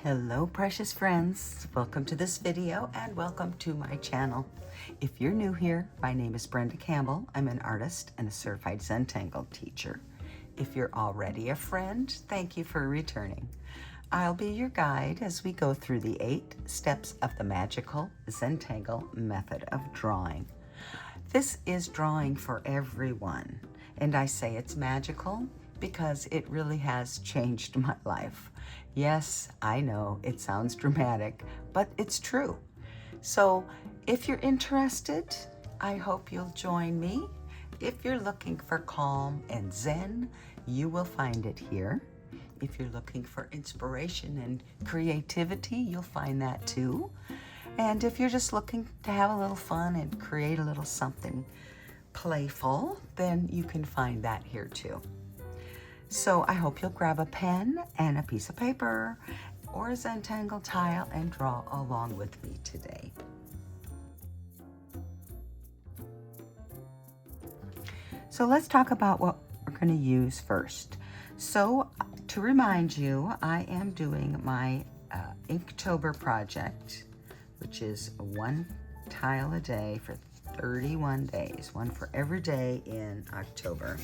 Hello precious friends, welcome to this video and welcome to my channel. If you're new here, my name is Brenda Campbell. I'm an artist and a certified Zentangle teacher. If you're already a friend, thank you for returning. I'll be your guide as we go through the 8 steps of the Magical Zentangle Method of drawing. This is drawing for everyone, and I say it's magical because it really has changed my life. Yes, I know it sounds dramatic, but it's true. So if you're interested, I hope you'll join me. If you're looking for calm and zen, you will find it here. If you're looking for inspiration and creativity, you'll find that too. And if you're just looking to have a little fun and create a little something playful, then you can find that here too. So I hope you'll grab a pen and a piece of paper or a Zentangle tile and draw along with me today. So let's talk about what we're going to use first. So to remind you, I am doing my Inktober project, which is 1 tile a day for 31 days, one for every day in October.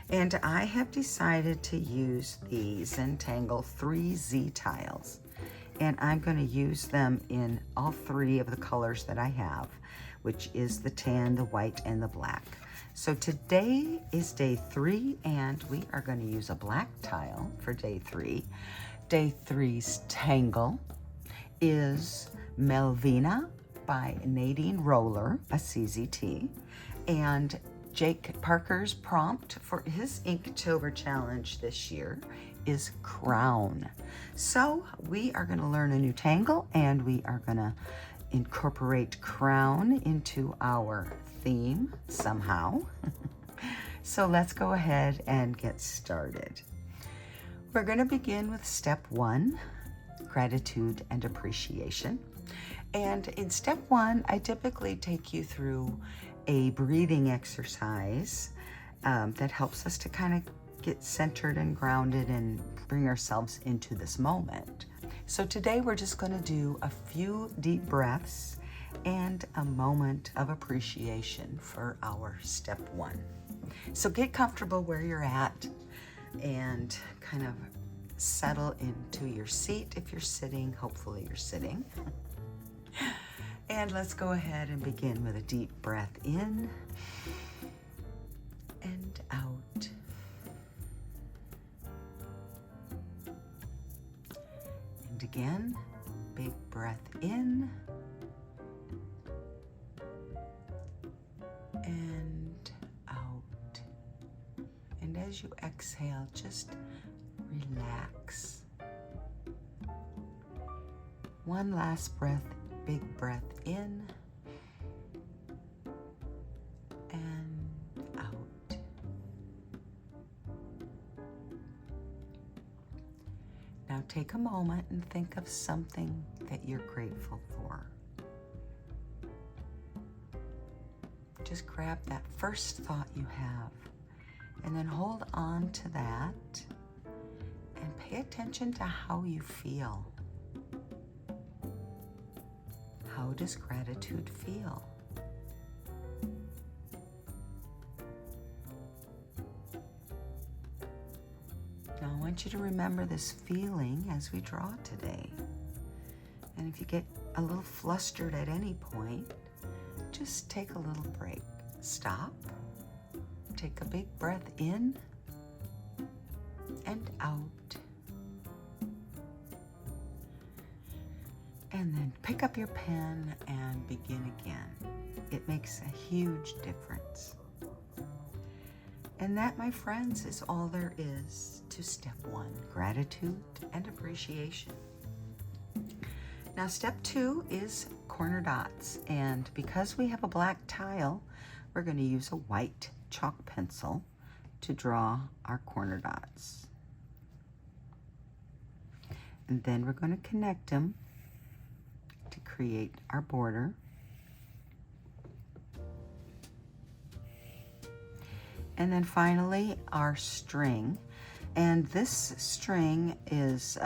And I have decided to use the Zentangle 3Z tiles. And I'm going to use them in all 3 of the colors that I have, which is the tan, the white, and the black. So today is day 3, and we are going to use a black tile for day 3. Day 3's tangle is Melvina by Nadine Roller, a CZT, and Jake Parker's prompt for his Inktober challenge this year is crown. So we are going to learn a new tangle, and we are going to incorporate crown into our theme somehow. So let's go ahead and get started. We're going to begin with step 1, gratitude and appreciation. And in step 1, I typically take you through a breathing exercise that helps us to kind of get centered and grounded and bring ourselves into this moment. So today we're just going to do a few deep breaths and a moment of appreciation for our step 1. So get comfortable where you're at and kind of settle into your seat. If you're sitting, hopefully you're sitting. And let's go ahead and begin with a deep breath in and out. And again, big breath in and out. And as you exhale, just relax. One last breath. Big breath in and out. Now take a moment and think of something that you're grateful for. Just grab that first thought you have and then hold on to that and pay attention to how you feel. How does gratitude feel? Now I want you to remember this feeling as we draw today. And if you get a little flustered at any point, just take a little break. Stop, take a big breath in and out. And then pick up your pen and begin again. It makes a huge difference. And that, my friends, is all there is to step 1, gratitude and appreciation. Now step 2 is corner dots. And because we have a black tile, we're going to use a white chalk pencil to draw our corner dots. And then we're going to connect them to create our border. And then finally our string. And this string is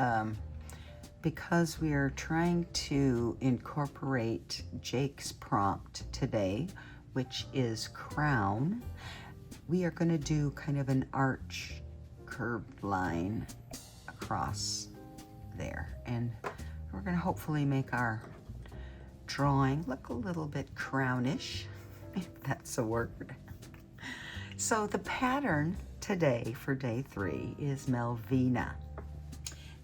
because we are trying to incorporate Jake's prompt today, which is crown, we are going to do kind of an arch curved line across there. And we're going to hopefully make our drawing look a little bit crownish, if that's a word. So the pattern today for day 3 is Melvina.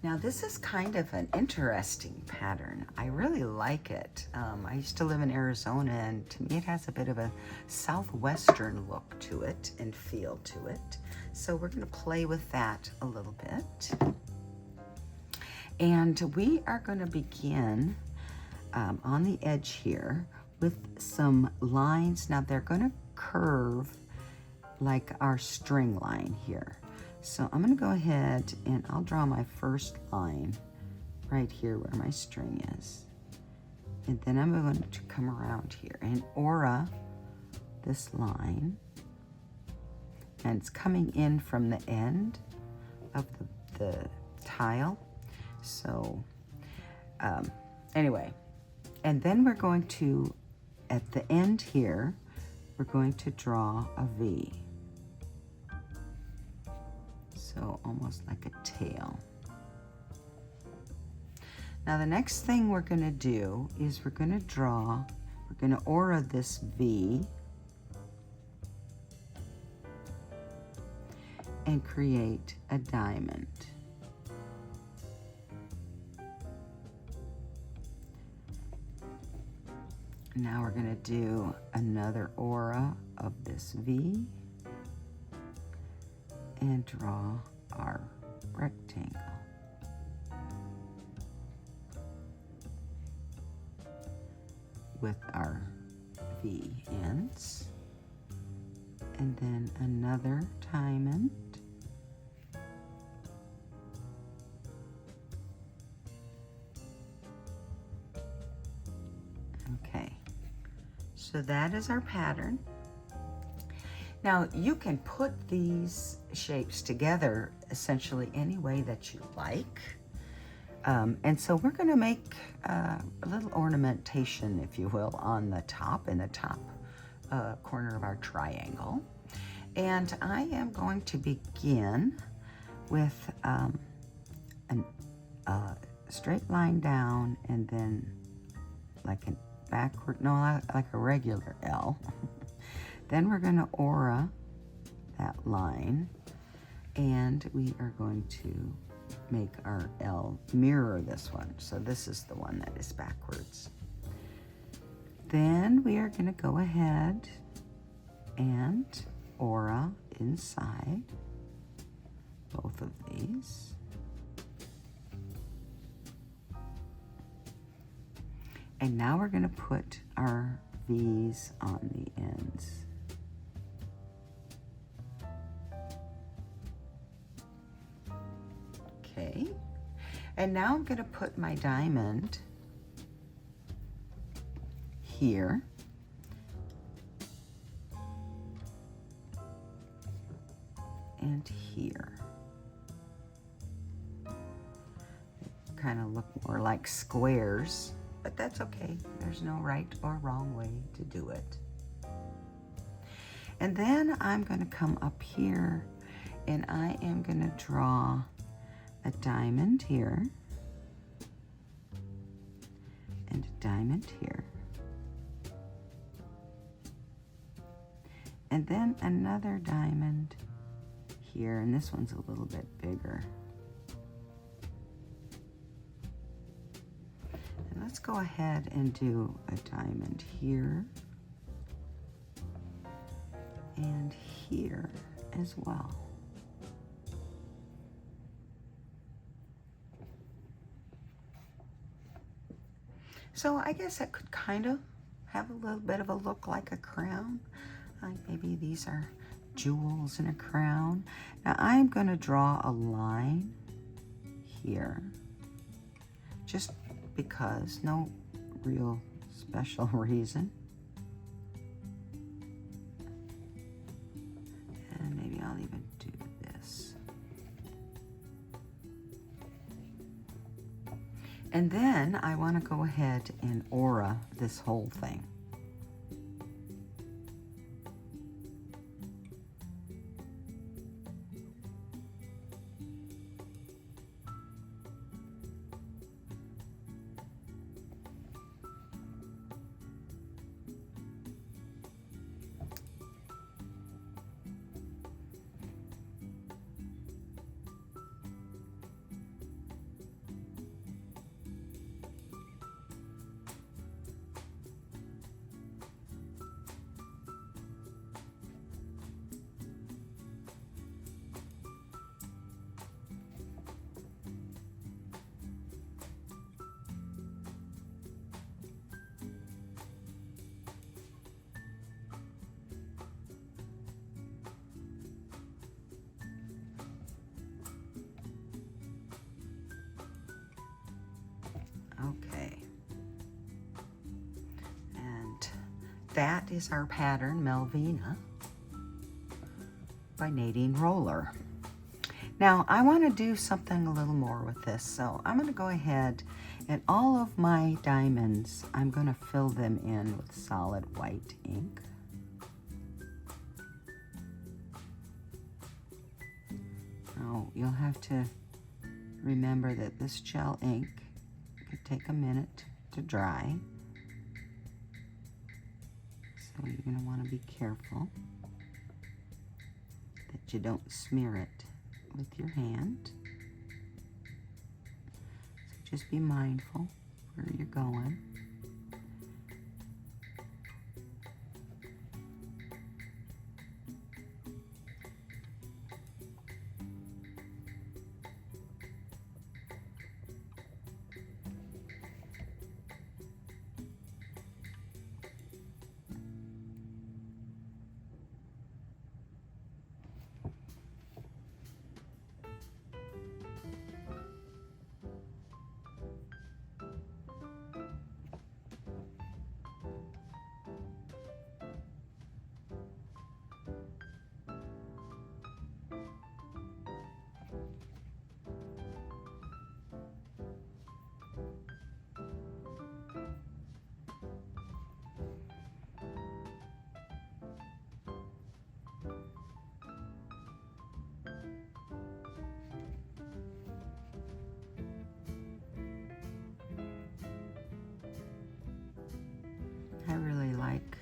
Now this is kind of an interesting pattern. I really like it. I used to live in Arizona, and to me it has a bit of a southwestern look to it and feel to it. So we're going to play with that a little bit. And we are going to begin on the edge here with some lines. Now they're going to curve like our string line here. So I'm going to go ahead and I'll draw my first line right here where my string is. And then I'm going to come around here and aura this line. And it's coming in from the end of the tile. So anyway, and then we're going to, at the end here, we're going to draw a V. So almost like a tail. Now the next thing we're going to do is we're going to aura this V and create a diamond. Now we're going to do another aura of this V and draw our rectangle. With our V ends. And then another diamond. Okay, so that is our pattern. Now you can put these shapes together essentially any way that you like. And so we're going to make a little ornamentation, if you will, on the top, in the top corner of our triangle. And I am going to begin with a straight line down and then like a backward, no, like a regular L. Then we're going to aura that line, and we are going to make our L mirror this one. So this is the one that is backwards. Then we are going to go ahead and aura inside both of these. And now we're going to put our V's on the ends. Okay, and now I'm going to put my diamond here. And here. They kind of look more like squares, but that's okay. There's no right or wrong way to do it. And then I'm going to come up here and I am going to draw a diamond here and a diamond here. And then another diamond here, and this one's a little bit bigger. And let's go ahead and do a diamond here and here as well. So I guess that could kind of have a little bit of a look like a crown. Like maybe these are jewels in a crown. Now I'm going to draw a line here, just because, no real special reason. And maybe I'll even do this. And then I want to go ahead and aura this whole thing. Okay, and that is our pattern, Melvina, by Nadine Roller. Now, I want to do something a little more with this, so I'm going to go ahead and all of my diamonds, I'm going to fill them in with solid white ink. Now, you'll have to remember that this gel ink could take a minute to dry. So you're going to want to be careful that you don't smear it with your hand. So just be mindful where you're going. I really like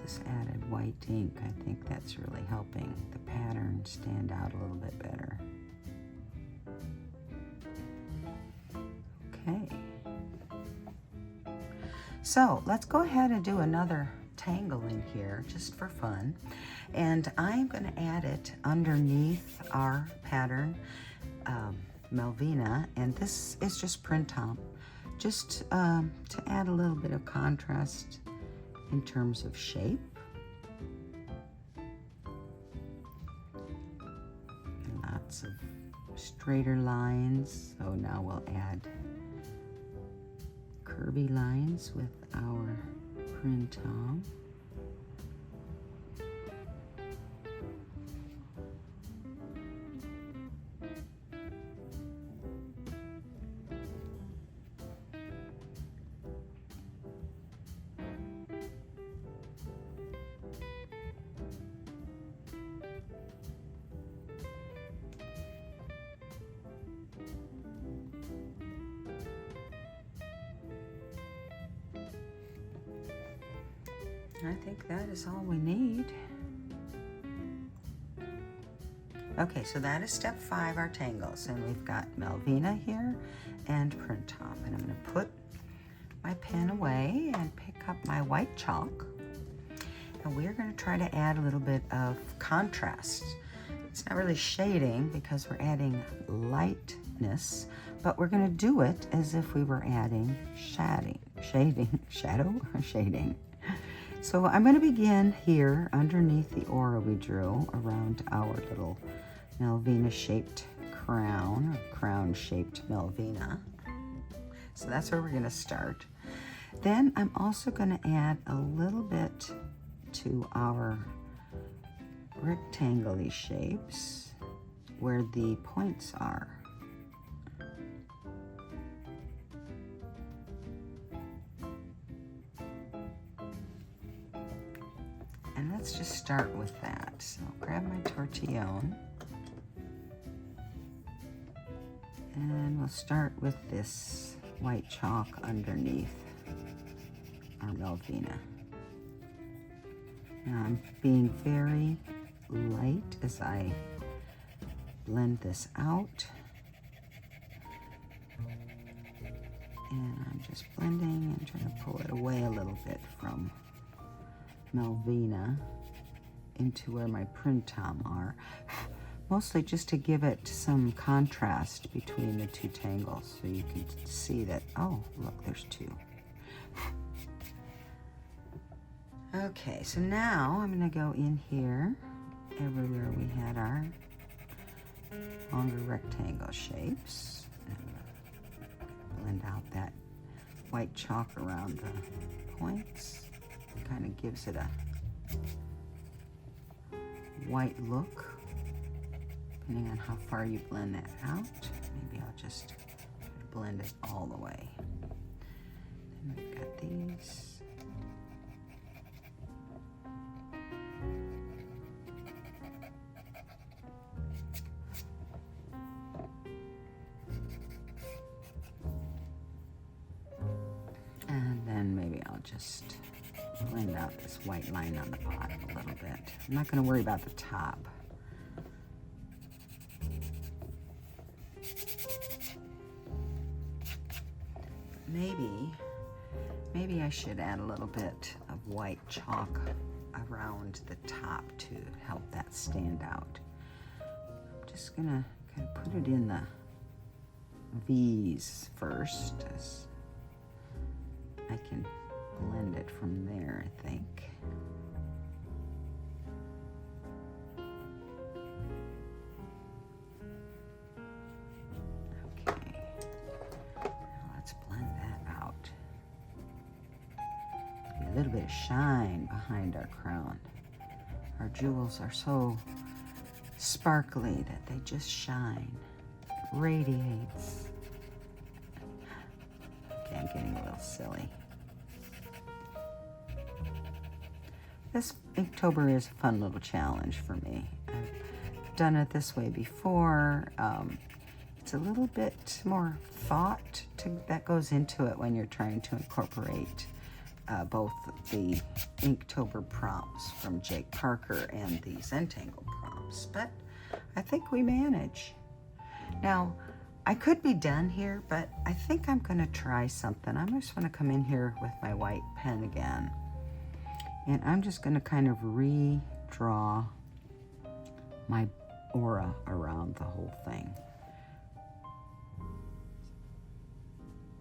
this added white ink. I think that's really helping the pattern stand out a little bit better. Okay. So let's go ahead and do another tangling here just for fun. And I'm going to add it underneath our pattern, Melvina, and this is just print top, just to add a little bit of contrast in terms of shape. Lots of straighter lines, so now we'll add curvy lines with our print top. I think that is all we need. Okay, so that is step 5, our tangles. And we've got Melvina here and print top. And I'm going to put my pen away and pick up my white chalk. And we're going to try to add a little bit of contrast. It's not really shading because we're adding lightness, but we're going to do it as if we were adding shading. So I'm going to begin here underneath the aura we drew around our little Melvina shaped crown, or crown shaped Melvina. So that's where we're going to start. Then I'm also going to add a little bit to our rectangle-y shapes where the points are. And let's just start with that. So grab my tortillion. And we'll start with this white chalk underneath our Melvina. Now I'm being very light as I blend this out. And I'm just blending and trying to pull it away a little bit from Melvina into where my printom are. Mostly just to give it some contrast between the two tangles so you can see that, oh, look, there's two. Okay, so now I'm gonna go in here, everywhere we had our longer rectangle shapes, and blend out that white chalk around the points. Kind of gives it a white look. Depending on how far you blend that out, maybe I'll just blend it all the way. Then we've got these. And then maybe I'll just blend out this white line on the bottom a little bit. I'm not going to worry about the top. Maybe I should add a little bit of white chalk around the top to help that stand out. I'm just gonna kind of put it in the V's first, as I can blend it from there, I think. A little bit of shine behind our crown. Our jewels are so sparkly that they just shine. It radiates. Okay, I'm getting a little silly. This Inktober is a fun little challenge for me. I've done it this way before. It's a little bit more thought that goes into it when you're trying to incorporate both the Inktober prompts from Jake Parker and the Zentangle prompts, but I think we manage. Now, I could be done here, but I think I'm gonna try something. I just wanna come in here with my white pen again, and I'm just gonna kind of redraw my aura around the whole thing.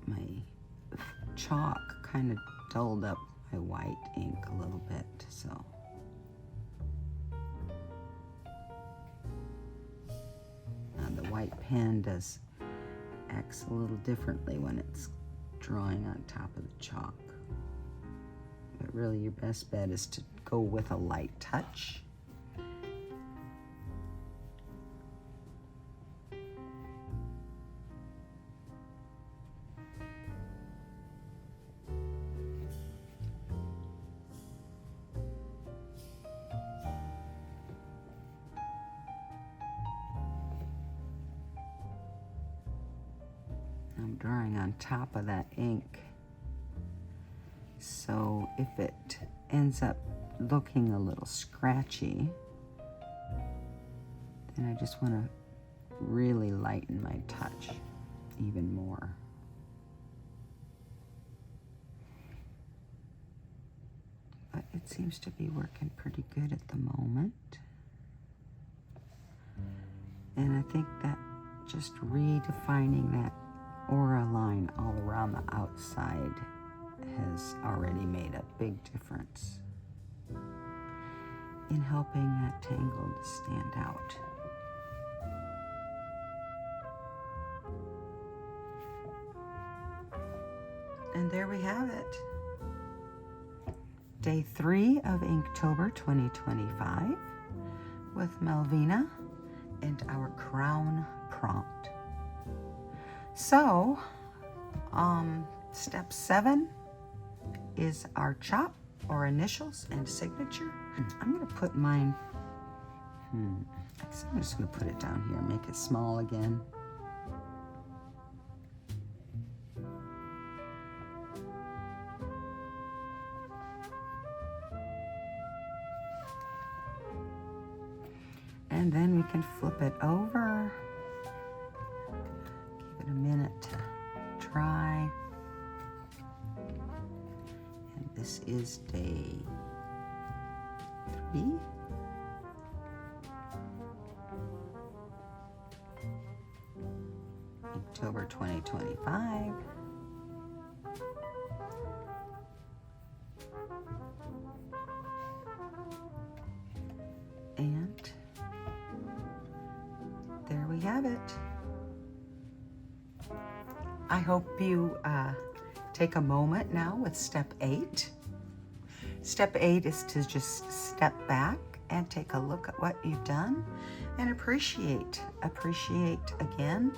My chalk kind of dulled up my white ink a little bit, so. The white pen acts a little differently when it's drawing on top of the chalk. But really your best bet is to go with a light touch. I'm drawing on top of that ink. So if it ends up looking a little scratchy, then I just want to really lighten my touch even more. But it seems to be working pretty good at the moment. And I think that just redefining that aura line all around the outside has already made a big difference in helping that tangle to stand out. And there we have it. Day 3 of Inktober 2025 with Melvina and our crown prompt. So, step 7 is our chop or initials and signature. I'm gonna put mine, I'm just gonna put it down here, make it small again. And then we can flip it over. Give it a minute to dry. And this is day 3. Inktober 2025. And there we have it. I hope you take a moment now with step 8. Step 8 is to just step back and take a look at what you've done and appreciate again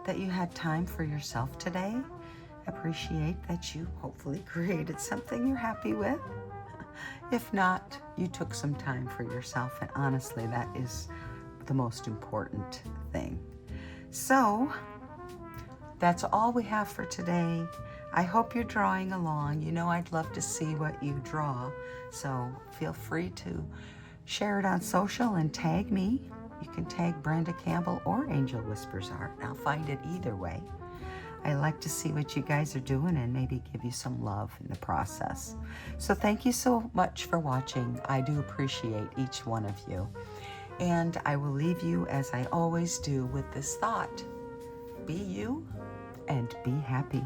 that you had time for yourself today. Appreciate that you hopefully created something you're happy with. If not, you took some time for yourself, and honestly, that is the most important thing. So that's all we have for today. I hope you're drawing along. You know I'd love to see what you draw, so feel free to share it on social and tag me. You can tag Brenda Campbell or Angel Whispers Art. I'll find it either way. I like to see what you guys are doing and maybe give you some love in the process. So thank you so much for watching. I do appreciate each one of you. And I will leave you, as I always do, with this thought. Be you and be happy.